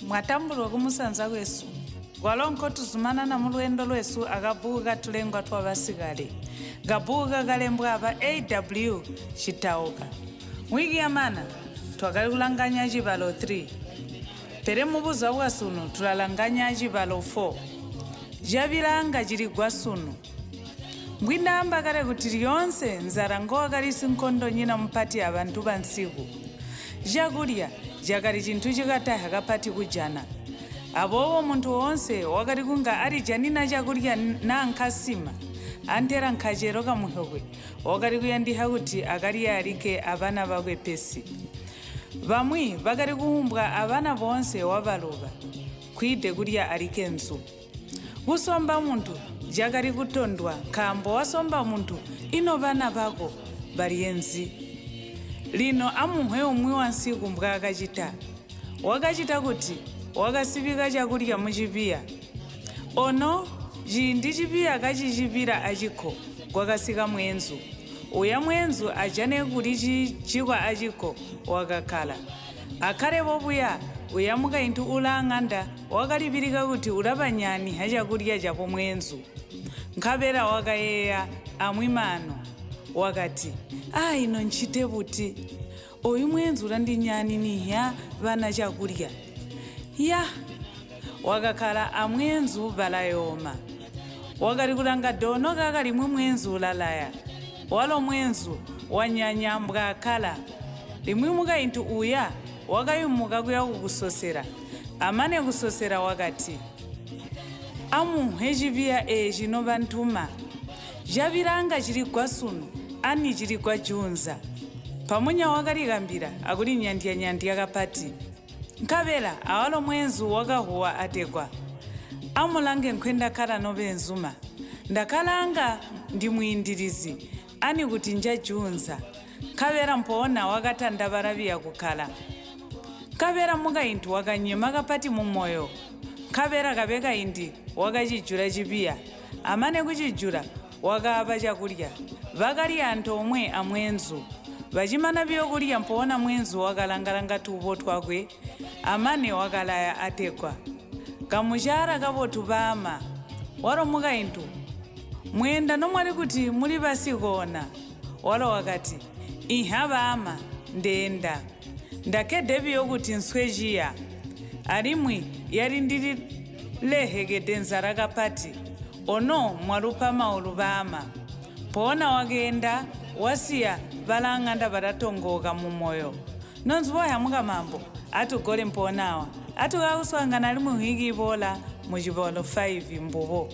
Mwatambulwa kumusanza kwesu gwalonko tuzumana na mulwendo lwesu akabuga Tulengwa Twabasikale gabuga kalembwa aba AW chitauka wiki yamana twakali kulanganya Cibalo 3 pere mubuza bwa sunu tulalanganya Cibalo 4 jabilanga jiri gwa sunu mbwinamba kale kuti lyonse nzara ngowa kalisi nkondo nyina mpati abantu bansiku jakulya jakali chinthu chikataha kapati kujana abowo munthu wonse wakati kunga ali janina chakulya nankasima antera nkhachero kamuhokwe wakati kuyandiha kuti akaliya alike abana bakwe pesi bamwi bakati kuhumbwa abana bonse wabaloba kwide kulya alike nzu kusomba munthu jakali kutondwa khambo wasomba munthu ino bana bako baliyenzi lino amuhwe umwi wansiku mbwa wakachita kuti wakasipika chakulya muchipiya ono jindi chipiya kachichipira achikho kwakasika mwenzu uya mwenzu ajane kuti chikwa achikho wakakhala akhale popuya uya mukainthu ulang'anda wakalipirika kuti ulapanyani hachakulya chapo mwenzu nkhapera wakayeya amwimano wakati ino nchite kuti oyu mwenzu ulandinyani niya vana chakulya ya wakakhala amwenzu balayoma wakati kulanga dono kakalimwe mwenzu ulalaya walo mwenzu wanyanya mbwakhala limwe mukainthu uya wakayumuka kuya kukusosera amane kusosera wakati amuhe chipiya chino bantuma jabilanga chili gwa sunu ani chili gwa junza pamunya wakalikambira akuli nyandiya kapati nkabela awalo mwenzu wakahuwa atekwa amulange nkhwenda khala nobe nzuma ndakalanga ndi muyindirizi ani kuti njajunza nkabera mpoona wakatanda barabiya kukhala nkabera mukainthu wakanyema kapati mumoyo nkabera kapeka indi wakachijula chipiya amane kuchijula wakapa chakulya vakali anthu omwe amwenzu vachimana byokulya mpoona mwenzu wakalangalanga tupo twakwe amane wakalaya atekwa kamuchara kapothu pama walo mukainthu mwenda nomwali kuti muli pasikona walo wakati iha pama ndenda ndakedebi yokuti nswejiya alimwi yali ndili lehekede nzara kapati ono mwalupama olupama poona wakenda wasiya balang'anda batatongoka mumoyo nonziboya mukamambo atugole mpoonawa atukakuswangana ali muhiki ibola mu Cibalo 5 mbubo